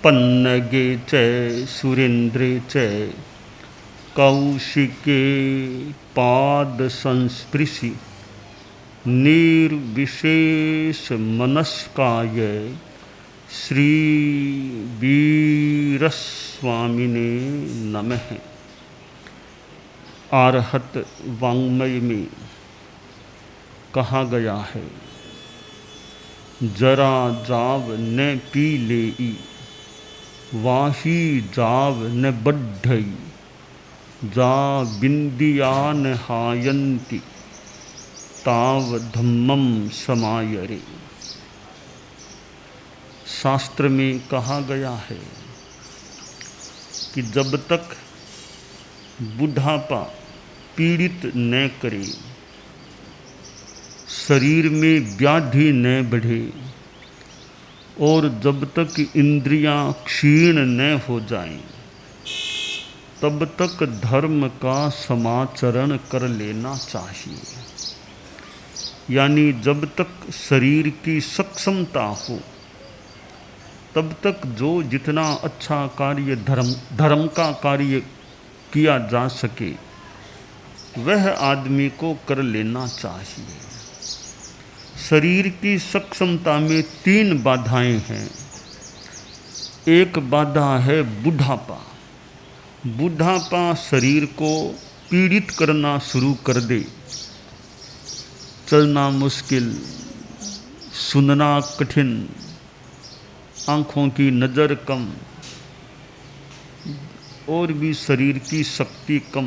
पन्नगे च सुरेन्द्रे च कौशिके पाद संस्पृशि निर्विशेष मनस्काय श्री वीरस्वामिने नमः। आरहत वाङ्मय में कहा गया है, जरा जाव न पी लेई वाही जाव न बढ़ई जा बिंदियान हायंती ताव धम्मम समायरे। शास्त्र में कहा गया है कि जब तक बुढ़ापा पीड़ित न करे, शरीर में व्याधि न बढ़े और जब तक इंद्रियां क्षीण न हो जाएं, तब तक धर्म का समाचरण कर लेना चाहिए। यानी जब तक शरीर की सक्षमता हो, तब तक जो जितना अच्छा कार्य धर्म का कार्य किया जा सके वह आदमी को कर लेना चाहिए। शरीर की सक्षमता में 3 बाधाएं हैं। एक बाधा है बुढ़ापा। बुढ़ापा शरीर को पीड़ित करना शुरू कर दे, चलना मुश्किल, सुनना कठिन, आँखों की नज़र कम और भी शरीर की शक्ति कम।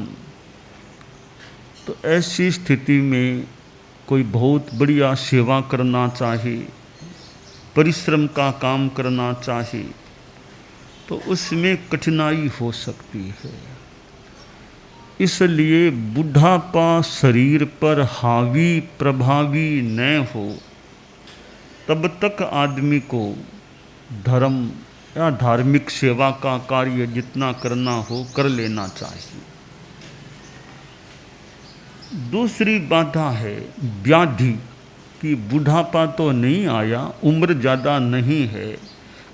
तो ऐसी स्थिति में कोई बहुत बढ़िया सेवा करना चाहे, परिश्रम का काम करना चाहे, तो उसमें कठिनाई हो सकती है। इसलिए बुढ़ापा शरीर पर हावी प्रभावी न हो, तब तक आदमी को धर्म या धार्मिक सेवा का कार्य जितना करना हो कर लेना चाहिए। दूसरी बाधा है व्याधि कि बुढ़ापा तो नहीं आया, उम्र ज़्यादा नहीं है,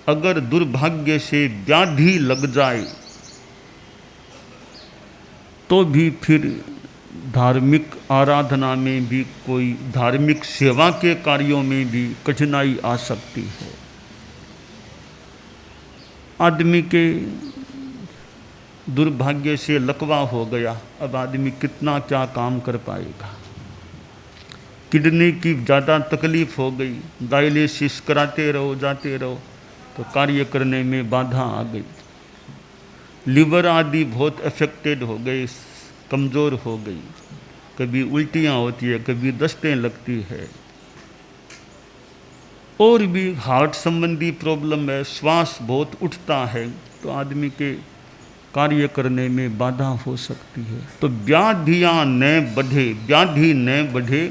अगर दुर्भाग्य से व्याधि लग जाए तो भी फिर धार्मिक आराधना में भी, कोई धार्मिक सेवा के कार्यों में भी कठिनाई आ सकती है। आदमी के दुर्भाग्य से लकवा हो गया, अब आदमी कितना क्या काम कर पाएगा। किडनी की ज़्यादा तकलीफ हो गई, डायलिसिस कराते रहो जाते रहो तो कार्य करने में बाधा आ गई। लिवर आदि बहुत अफेक्टेड हो गए, कमज़ोर हो गई, कभी उल्टियाँ होती है, कभी दस्तें लगती है, और भी हार्ट संबंधी प्रॉब्लम है, श्वास बहुत उठता है, तो आदमी के कार्य करने में बाधा हो सकती है। तो व्याधियाँ न बढ़े, व्याधि न बढ़े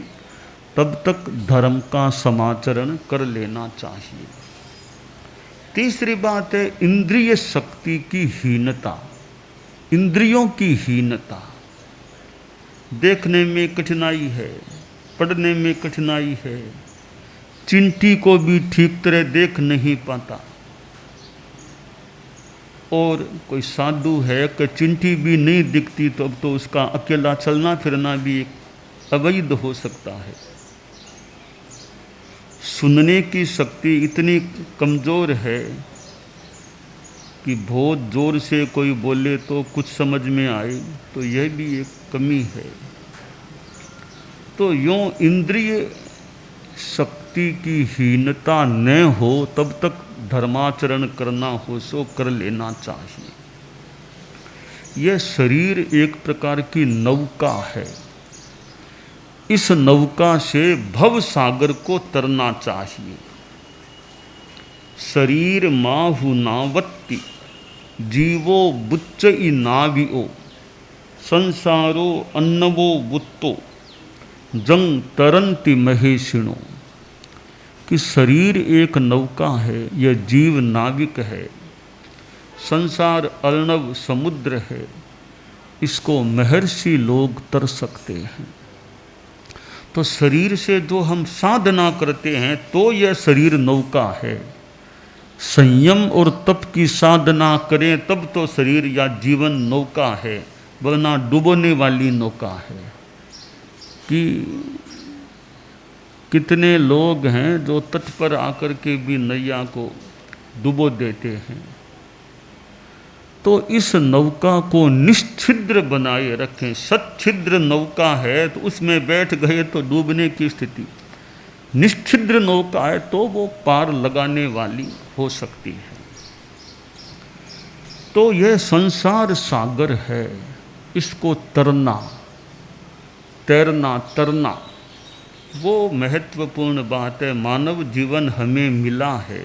तब तक धर्म का समाचरण कर लेना चाहिए। तीसरी बात है इंद्रिय शक्ति की हीनता, इंद्रियों की हीनता। देखने में कठिनाई है, पढ़ने में कठिनाई है, चिंटी को भी ठीक तरह देख नहीं पाता, और कोई साधु है कि चिंटी भी नहीं दिखती तो अब तो उसका अकेला चलना फिरना भी एक अवैध हो सकता है। सुनने की शक्ति इतनी कमज़ोर है कि बहुत ज़ोर से कोई बोले तो कुछ समझ में आए, तो यह भी एक कमी है। तो यूँ इंद्रिय शक्ति की हीनता न हो तब तक धर्माचरण करना हो सो कर लेना चाहिए। यह शरीर एक प्रकार की नौका है, इस नौका से भव सागर को तरना चाहिए। शरीर माहु नावत्ति जीवो बुच्चई नाविओ संसारो अन्नवो बुत्तो जंग तरंति महेशिणो। कि शरीर एक नौका है, यह जीव नाविक है, संसार अर्णव समुद्र है, इसको महर्षि लोग तर सकते हैं। तो शरीर से जो हम साधना करते हैं तो यह शरीर नौका है, संयम और तप की साधना करें तब तो शरीर या जीवन नौका है, वरना डूबने वाली नौका है। कि कितने लोग हैं जो तट पर आकर के भी नैया को डुबो देते हैं। तो इस नौका को निश्छिद्र बनाए रखें। सच्छिद्र नौका है तो उसमें बैठ गए तो डूबने की स्थिति, निश्छिद्र नौका है तो वो पार लगाने वाली हो सकती है। तो यह संसार सागर है, इसको तैरना तरना वो महत्वपूर्ण बात है। मानव जीवन हमें मिला है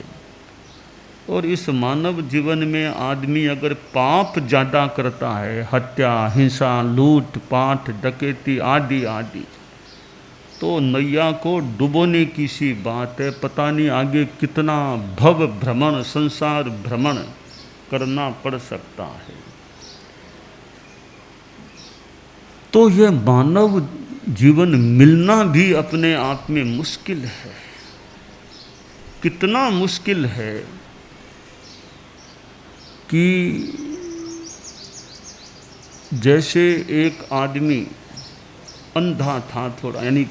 और इस मानव जीवन में आदमी अगर पाप ज़्यादा करता है, हत्या, हिंसा, लूट पाट, डकैती आदि आदि, तो नैया को डुबोने की सी बात है। पता नहीं आगे कितना भव भ्रमण, संसार भ्रमण करना पड़ सकता है। तो यह मानव जीवन मिलना भी अपने आप में मुश्किल है। कितना मुश्किल है कि जैसे एक आदमी अंधा था थोड़ा, यानी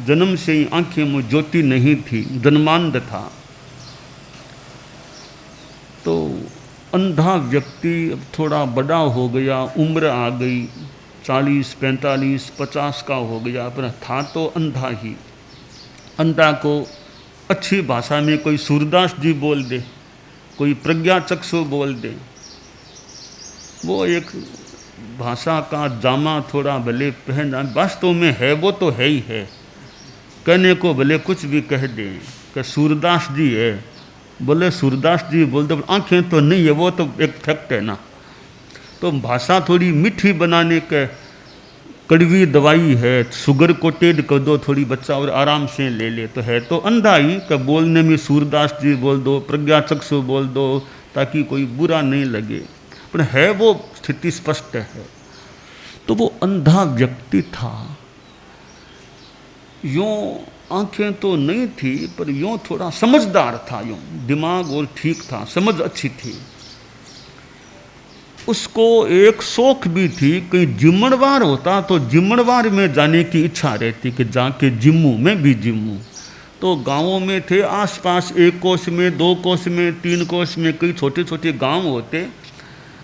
जन्म से ही आंखें में ज्योति नहीं थी, जन्मांध था। तो अंधा व्यक्ति अब थोड़ा बड़ा हो गया, उम्र आ गई, 40, 45, 50 का हो गया, पर था तो अंधा ही। अंधा को अच्छी भाषा में कोई सूरदास जी बोल दे, कोई प्रज्ञा चक्षु बोल दे, वो एक भाषा का जामा थोड़ा भले पहना, वास्तव में है वो तो है ही है। कहने को भले कुछ भी कह दे कि सूरदास जी है, बोले सूरदास जी बोल दो, आंखें तो नहीं है, वो तो एक फैक्ट है ना। तो भाषा थोड़ी मीठी बनाने के कड़वी दवाई है, शुगर कोटेड कर दो थोड़ी, बच्चा और आराम से ले ले, तो है तो अंधा ही का बोलने में सूरदास जी बोल दो, प्रज्ञा चक्षु बोल दो, ताकि कोई बुरा नहीं लगे, पर है वो स्थिति स्पष्ट है। तो वो अंधा व्यक्ति था, यूँ आंखें तो नहीं थी पर यूँ थोड़ा समझदार था, यूँ दिमाग और ठीक था, समझ अच्छी थी। उसको एक शौक भी थी, कहीं जिम्मड़वार होता तो जिम्मड़वार में जाने की इच्छा रहती कि जाके जिम्मू, मैं भी जिम्मू। तो गांवों में थे आसपास, 1 कोस में, 2 कोस में, 3 कोस में कई छोटे छोटे गांव होते,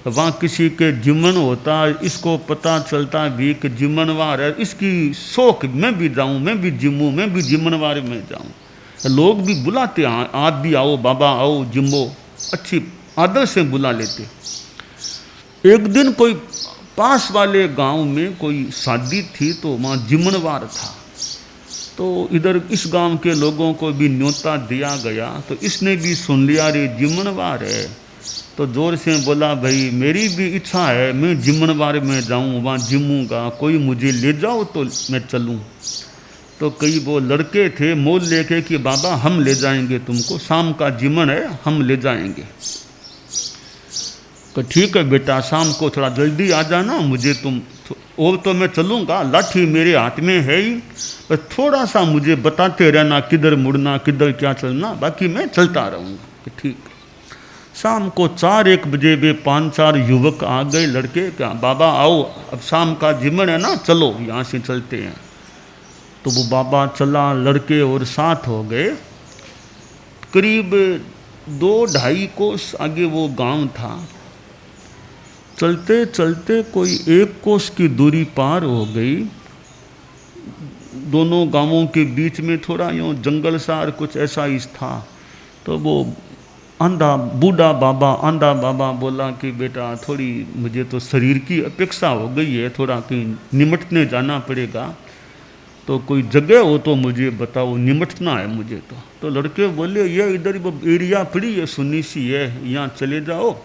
वहाँ किसी के जिम्मन होता, इसको पता चलता भी कि जिम्मनवार है, इसकी शौक मैं भी जाऊँ, मैं भी जिम्मू, मैं भी जिम्मनवार में जाऊँ। लोग भी बुलाते, आप भी आओ बाबा आओ जिम्बो, अच्छी आदर से बुला लेते। एक दिन कोई पास वाले गांव में कोई शादी थी तो वहाँ जिम्मनवार था, तो इधर इस गांव के लोगों को भी न्योता दिया गया। तो इसने भी सुन लिया, रे जिम्मनवार है, तो जोर से बोला, भाई मेरी भी इच्छा है मैं जिम्मनवार में जाऊँ, वहाँ जिमूँगा, कोई मुझे ले जाओ तो मैं चलूँ। तो कई वो लड़के थे मोल लेके कि बाबा हम ले जाएंगे तुमको, शाम का जिमन है हम ले जाएंगे। तो ठीक है बेटा, शाम को थोड़ा जल्दी आ जाना, मुझे तुम और तो मैं चलूँगा, लाठी मेरे हाथ में है ही, पर थोड़ा सा मुझे बताते रहना किधर मुड़ना किधर क्या चलना, बाकी मैं चलता रहूँगा। ठीक। शाम को 4-1 बजे वे 5-4 युवक आ गए, लड़के, क्या बाबा आओ अब शाम का जिमन है ना, चलो यहाँ से चलते हैं। तो वो बाबा चला, लड़के और साथ हो गए। करीब 2-2.5 कोस आगे वो गांव था। चलते चलते कोई 1 कोस की दूरी पार हो गई, दोनों गांवों के बीच में थोड़ा यूँ जंगल सार कुछ ऐसा ही था। तो वो अंधा बूढ़ा बाबा बोला कि बेटा थोड़ी मुझे तो शरीर की अपेक्षा हो गई है, थोड़ा कहीं निमटने जाना पड़ेगा, तो कोई जगह हो तो मुझे बताओ, निमटना है मुझे। तो लड़के बोले, ये इधर वो एरिया पड़ी है, सुन्नी सी है, यहाँ चले जाओ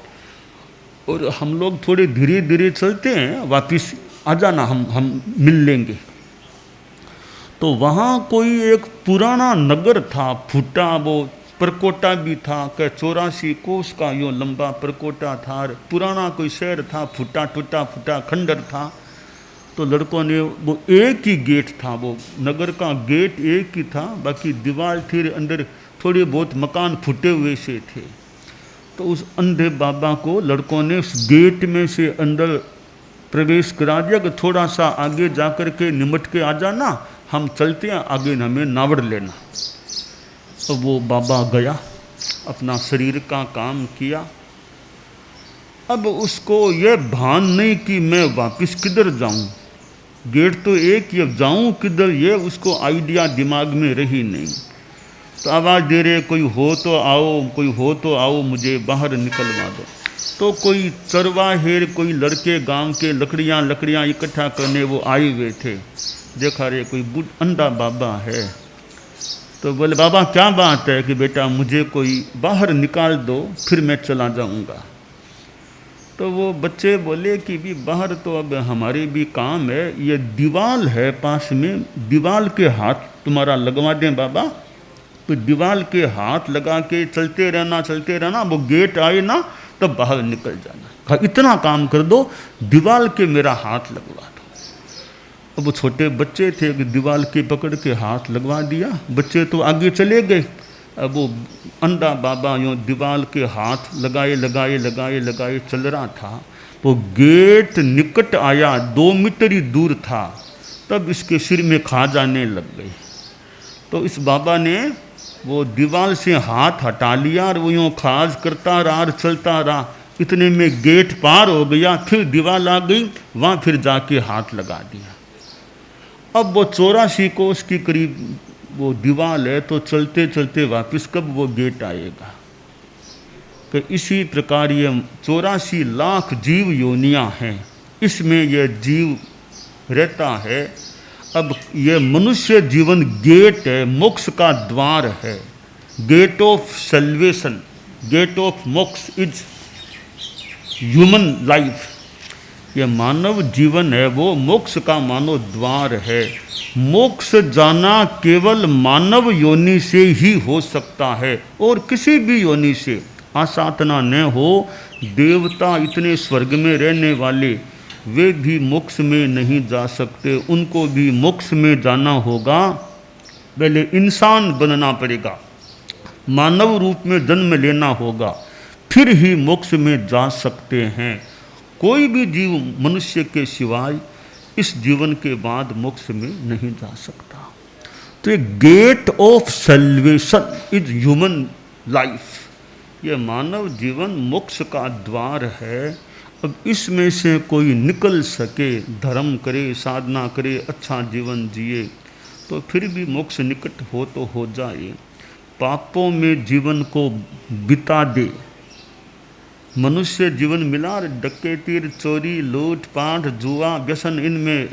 और हम लोग थोड़े धीरे धीरे चलते हैं, वापिस आ जाना, हम मिल लेंगे। तो वहाँ कोई एक पुराना नगर था, फूटा, वो परकोटा भी था, कि 84 कोस का यो लंबा परकोटा था, पुराना कोई शहर था, फूटा टूटा फूटा खंडर था। तो लड़कों ने, वो एक ही गेट था, वो नगर का गेट एक ही था, बाकी दीवार थी, अंदर थोड़े बहुत मकान फूटे हुए से थे। तो उस अंधे बाबा को लड़कों ने उस गेट में से अंदर प्रवेश करा दिया कि थोड़ा सा आगे जा कर के निमट के आ जाना, हम चलते हैं, आगे हमें नावड़ लेना। तो वो बाबा गया, अपना शरीर का काम किया। अब उसको ये भान नहीं कि मैं वापस किधर जाऊं, गेट तो एक ही, अब जाऊं किधर ये उसको आइडिया दिमाग में रही नहीं। तो आवाज़ दे रहे कोई हो तो आओ, कोई हो तो आओ, मुझे बाहर निकलवा दो। तो कोई चरवाहेर, कोई लड़के गांव के लकड़ियाँ इकट्ठा करने वो आए हुए थे। देखा रे कोई अंधा बाबा है। तो बोले बाबा क्या बात है कि बेटा मुझे कोई बाहर निकाल दो, फिर मैं चला जाऊंगा। तो वो बच्चे बोले कि भी बाहर तो अब हमारे भी काम है, ये दीवाल है पास में, दीवाल के हाथ तुम्हारा लगवा दें बाबा। तो दीवाल के हाथ लगा के चलते रहना, वो गेट आए ना तब बाहर निकल जाना। कहा इतना काम कर दो, दीवाल के मेरा हाथ लगवा दो। अब वो छोटे बच्चे थे कि दीवाल के पकड़ के हाथ लगवा दिया, बच्चे तो आगे चले गए। अब वो अंधा बाबा यूँ दीवाल के हाथ लगाए चल रहा था। वो गेट निकट आया, 2 मीटर ही दूर था, तब इसके सिर में खा जाने लग गई। तो इस बाबा ने वो दीवार से हाथ हटा लिया और वो यूँ खाज करता रहा और चलता रहा। इतने में गेट पार हो गया, फिर दीवार आ गई, वहाँ फिर जाके हाथ लगा दिया। अब वो 84 कोस की करीब वो दीवार है, तो चलते चलते वापस कब वो गेट आएगा। कि इसी प्रकार ये 84 लाख जीव योनियाँ हैं, इसमें यह जीव रहता है। अब ये मनुष्य जीवन गेट है, मोक्ष का द्वार है, gate of salvation, gate of moksha is human life. ये मानव जीवन है, वो मोक्ष का मानव द्वार है। मोक्ष जाना केवल मानव योनि से ही हो सकता है, और किसी भी योनि से आसाधना न हो। देवता इतने स्वर्ग में रहने वाले, वे भी मोक्ष में नहीं जा सकते, उनको भी मोक्ष में जाना होगा। पहले इंसान बनना पड़ेगा, मानव रूप में जन्म लेना होगा, फिर ही मोक्ष में जा सकते हैं। कोई भी जीव मनुष्य के सिवाय इस जीवन के बाद मोक्ष में नहीं जा सकता। तो ये gate of salvation is human life, ये मानव जीवन मोक्ष का द्वार है। अब इसमें से कोई निकल सके, धर्म करे, साधना करे, अच्छा जीवन जिए, तो फिर भी मोक्ष निकट हो तो हो जाए। पापों में जीवन को बिता दे, मनुष्य जीवन मिला, डकैती, चोरी, लूट पाट, जुआ, व्यसन, इनमें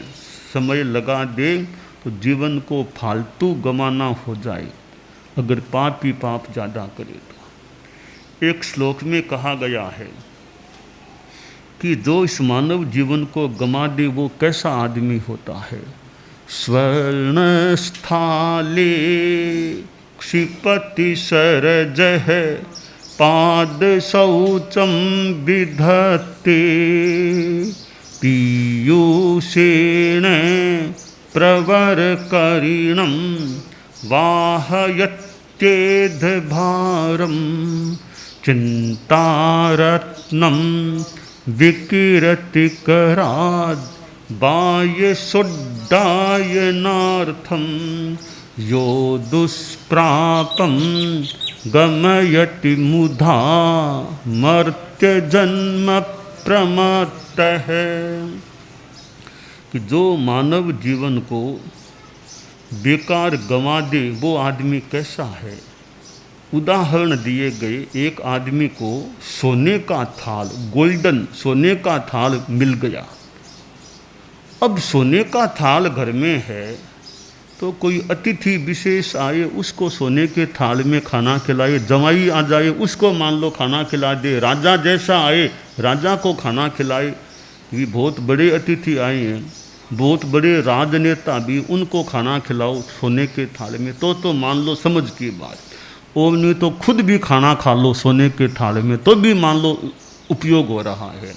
समय लगा दे तो जीवन को फालतू गंवाना हो जाए, अगर पाप ही पाप ज़्यादा करे तो। एक श्लोक में कहा गया है कि जो इस मानव जीवन को गंवा दे वो कैसा आदमी होता है। स्वर्ण स्थाले क्षिपति सरजह पाद शौचम विधत्ते पीयूषेण प्रवरकरिणं वाहयत्येध भारं चिन्तारत्नं विकिरतिकराद् बाह्यसुड्डायनार्थं यो दुष्प्रापं गमयति मुधा मर्त्यजन्म प्रमत्तः। कि जो मानव जीवन को बेकार गंवा दे वो आदमी कैसा है। उदाहरण दिए गए, एक आदमी को सोने का थाल, गोल्डन सोने का थाल मिल गया। अब सोने का थाल घर में है तो कोई अतिथि विशेष आए, उसको सोने के थाल में खाना खिलाए, जमाई आ जाए उसको मान लो खाना खिला दे, राजा जैसा आए राजा को खाना खिलाए। भी बहुत बड़े अतिथि आए हैं, बहुत बड़े राजनेता भी, उनको खाना खिलाओ सोने के थाल में, तो मान लो समझ की बात। और नहीं तो खुद भी खाना खा लो सोने के थाल में, तो भी मान लो उपयोग हो रहा है।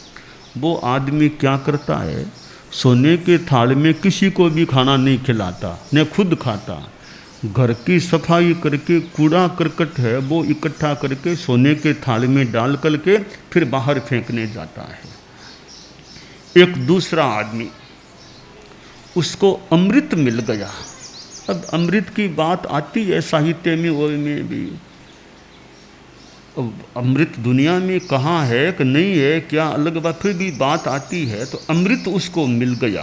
वो आदमी क्या करता है, सोने के थाल में किसी को भी खाना नहीं खिलाता, न खुद खाता, घर की सफाई करके कूड़ा करकट है वो इकट्ठा करके सोने के थाल में डाल करके फिर बाहर फेंकने जाता है। एक दूसरा आदमी, उसको अमृत मिल गया। अब अमृत की बात आती है साहित्य में और में भी। अब अमृत दुनिया में कहाँ है कि नहीं है क्या अलग बात, फिर भी बात आती है। तो अमृत उसको मिल गया,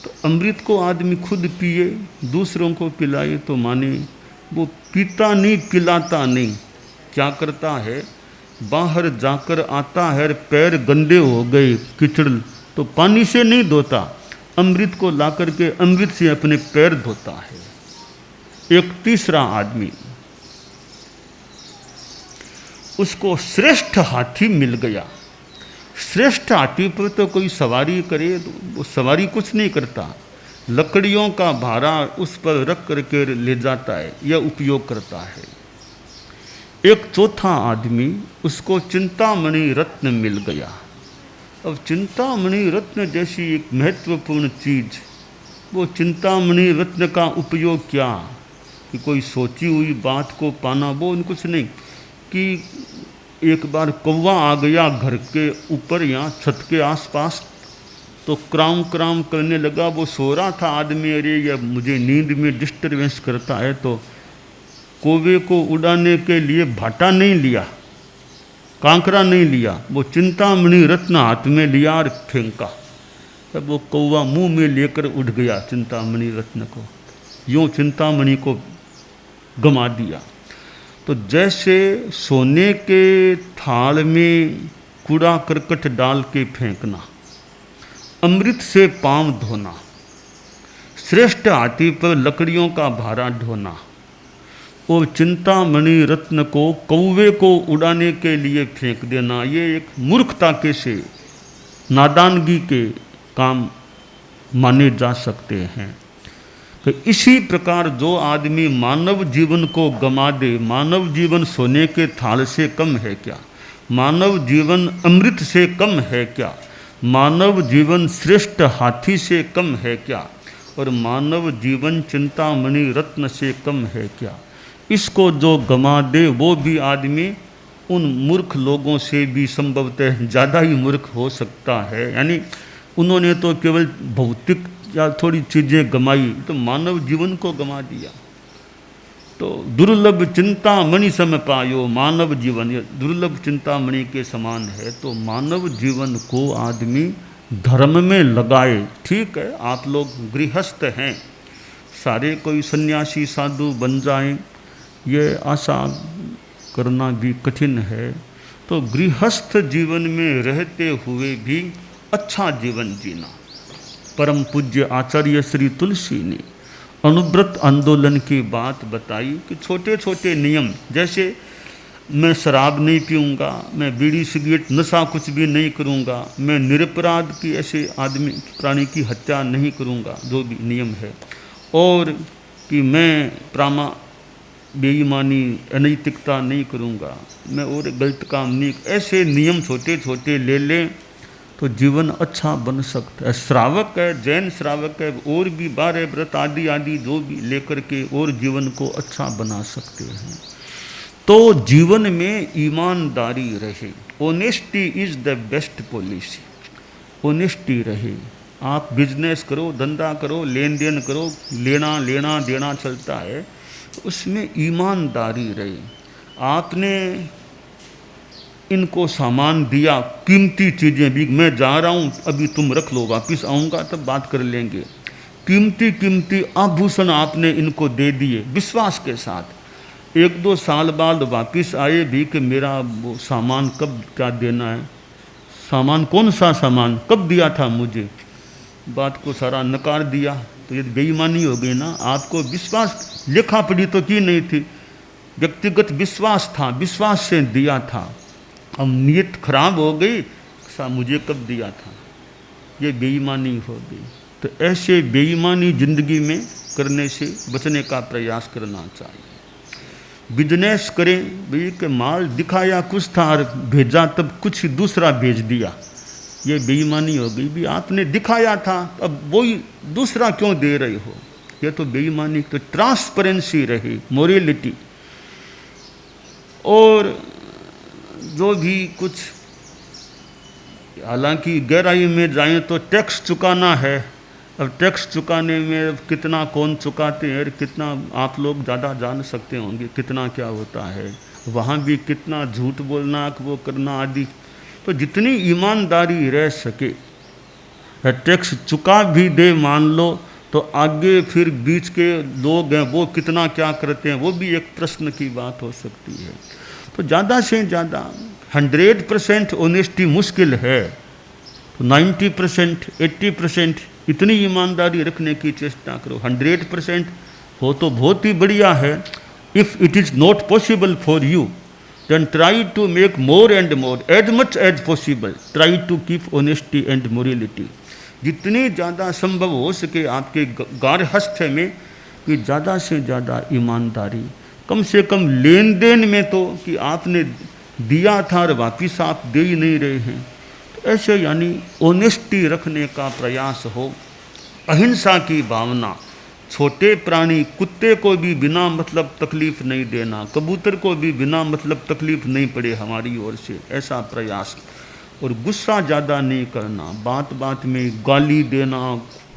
तो अमृत को आदमी खुद पिए, दूसरों को पिलाए तो माने। वो पीता नहीं, पिलाता नहीं, क्या करता है, बाहर जाकर आता है, पैर गंदे हो गए कीचड़, तो पानी से नहीं धोता, अमृत को ला करके अमृत से अपने पैर धोता है। एक तीसरा आदमी, उसको श्रेष्ठ हाथी मिल गया। श्रेष्ठ हाथी पर तो कोई सवारी करे तो वो सवारी कुछ नहीं करता, लकड़ियों का भारा उस पर रख करके ले जाता है या उपयोग करता है। एक चौथा आदमी, उसको चिंतामणि रत्न मिल गया। अब चिंतामणि रत्न जैसी एक महत्वपूर्ण चीज, वो चिंतामणि रत्न का उपयोग क्या कि कोई सोची हुई बात को पाना, वो कुछ नहीं कि एक बार कौवा आ गया घर के ऊपर यहाँ छत के आसपास, तो क्राम क्राम करने लगा। वो सो रहा था आदमी, अरे या मुझे नींद में डिस्टर्बेंस करता है, तो कौवे को उड़ाने के लिए भाटा नहीं लिया, कांकरा नहीं लिया, वो चिंतामणि रत्न हाथ में लिया और फेंका। तब वो कौवा मुंह में लेकर उड़ गया चिंतामणि रत्न को, यूँ चिंतामणि को गमा दिया। तो जैसे सोने के थाल में कूड़ा करकट डाल के फेंकना, अमृत से पांव धोना, श्रेष्ठ हाथी पर लकड़ियों का भारा ढोना और चिंतामणि रत्न को कौवे को उड़ाने के लिए फेंक देना, ये एक मूर्खता के से नादानगी के काम माने जा सकते हैं। तो इसी प्रकार जो आदमी मानव जीवन को गमा दे, मानव जीवन सोने के थाल से कम है क्या, मानव जीवन अमृत से कम है क्या, मानव जीवन श्रेष्ठ हाथी से कम है क्या, और मानव जीवन चिंतामणि रत्न से कम है क्या। इसको जो गमा दे वो भी आदमी उन मूर्ख लोगों से भी संभवतः ज़्यादा ही मूर्ख हो सकता है। यानी उन्होंने तो केवल भौतिक या थोड़ी चीज़ें गमाई, तो मानव जीवन को गमा दिया। तो दुर्लभ चिंतामणि सम पायो, मानव जीवन ये दुर्लभ चिंतामणि के समान है। तो मानव जीवन को आदमी धर्म में लगाए। ठीक है, आप लोग गृहस्थ हैं, सारे कोई सन्यासी साधु बन जाएं, ये आशा करना भी कठिन है। तो गृहस्थ जीवन में रहते हुए भी अच्छा जीवन जीना। परम पूज्य आचार्य श्री तुलसी ने अनुव्रत आंदोलन की बात बताई कि छोटे छोटे नियम, जैसे मैं शराब नहीं पीऊँगा, मैं बीड़ी सिगरेट नशा कुछ भी नहीं करूँगा, मैं निरपराध की ऐसे आदमी प्राणी की हत्या नहीं करूँगा, जो भी नियम है, और कि मैं बेईमानी अनैतिकता नहीं करूँगा, मैं और गलत काम नहीं, ऐसे नियम छोटे छोटे ले लें तो जीवन अच्छा बन सकता है। श्रावक है, जैन श्रावक है, और भी 12 व्रत आदि आदि जो भी लेकर के और जीवन को अच्छा बना सकते हैं। तो जीवन में ईमानदारी रहे, honesty is the best policy. Honesty रहे, आप बिजनेस करो, धंधा करो, लेन देन करो, लेना देना चलता है, उसमें ईमानदारी रहे। आपने इनको सामान दिया, कीमती चीज़ें भी, मैं जा रहा हूँ अभी तुम रख लो, वापस आऊँगा तब बात कर लेंगे। कीमती कीमती आभूषण आपने इनको दे दिए विश्वास के साथ, 1-2 साल बाद वापस आए भी कि मेरा वो सामान कब क्या देना है, सामान कौन सा सामान कब दिया था मुझे, बात को सारा नकार दिया, तो ये बेईमानी हो गई ना। आपको विश्वास, लिखा पढ़ी तो की नहीं थी, व्यक्तिगत विश्वास था, विश्वास से दिया था, अब नीयत खराब हो गई, मुझे कब दिया था, ये बेईमानी हो गई। तो ऐसे बेईमानी जिंदगी में करने से बचने का प्रयास करना चाहिए। बिजनेस करें भाई कि माल दिखाया कुछ था और भेजा तब कुछ दूसरा भेज दिया, ये बेईमानी हो गई। भी आपने दिखाया था अब वही दूसरा क्यों दे रहे हो, ये तो बेईमानी। तो ट्रांसपेरेंसी रहे, मोरलिटी। और जो भी कुछ, हालांकि गहराई में जाएं तो टैक्स चुकाना है। अब टैक्स चुकाने में कितना कौन चुकाते हैं, कितना आप लोग ज़्यादा जान सकते होंगे कितना क्या होता है, वहाँ भी कितना झूठ बोलना, वो करना आदि। तो जितनी ईमानदारी रह सके, टैक्स चुका भी दे मान लो, तो आगे फिर बीच के लोग हैं वो कितना क्या करते हैं, वो भी एक प्रश्न की बात हो सकती है। तो ज़्यादा से ज़्यादा 100% ऑनेस्टी मुश्किल है, तो 90%, 80% इतनी ईमानदारी रखने की चेष्टा करो। 100% हो तो बहुत ही बढ़िया है। If it is not possible for you, then try to make more and more, as much as possible, try to keep honesty and morality. जितनी ज़्यादा संभव हो सके आपके गारहस्थ्य में, कि ज़्यादा से ज़्यादा ईमानदारी, कम से कम लेन देन में तो, कि आपने दिया था और वापिस आप दे ही नहीं रहे हैं, तो ऐसे यानी ऑनेस्टी रखने का प्रयास हो। अहिंसा की भावना, छोटे प्राणी कुत्ते को भी बिना मतलब तकलीफ नहीं देना, कबूतर को भी बिना मतलब तकलीफ नहीं पड़े हमारी ओर से, ऐसा प्रयास। और गुस्सा ज़्यादा नहीं करना, बात बात में गाली देना,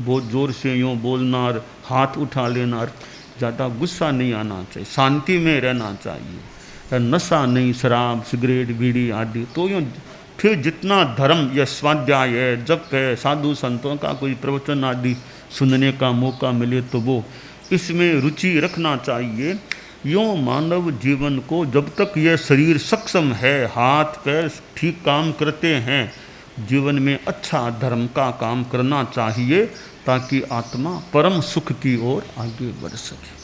बहुत ज़ोर से यूँ बोलना और हाथ उठा लेना, ज़्यादा गुस्सा नहीं आना चाहिए, शांति में रहना चाहिए। नशा नहीं, शराब सिगरेट बीड़ी आदि। तो यूँ फिर जितना धर्म या स्वाध्याय है, जप है, साधु संतों का कोई प्रवचन आदि सुनने का मौका मिले तो वो इसमें रुचि रखना चाहिए। यूँ मानव जीवन को जब तक यह शरीर सक्षम है, हाथ पैर ठीक काम करते हैं, जीवन में अच्छा धर्म का काम करना चाहिए, ताकि आत्मा परम सुख की ओर आगे बढ़ सके।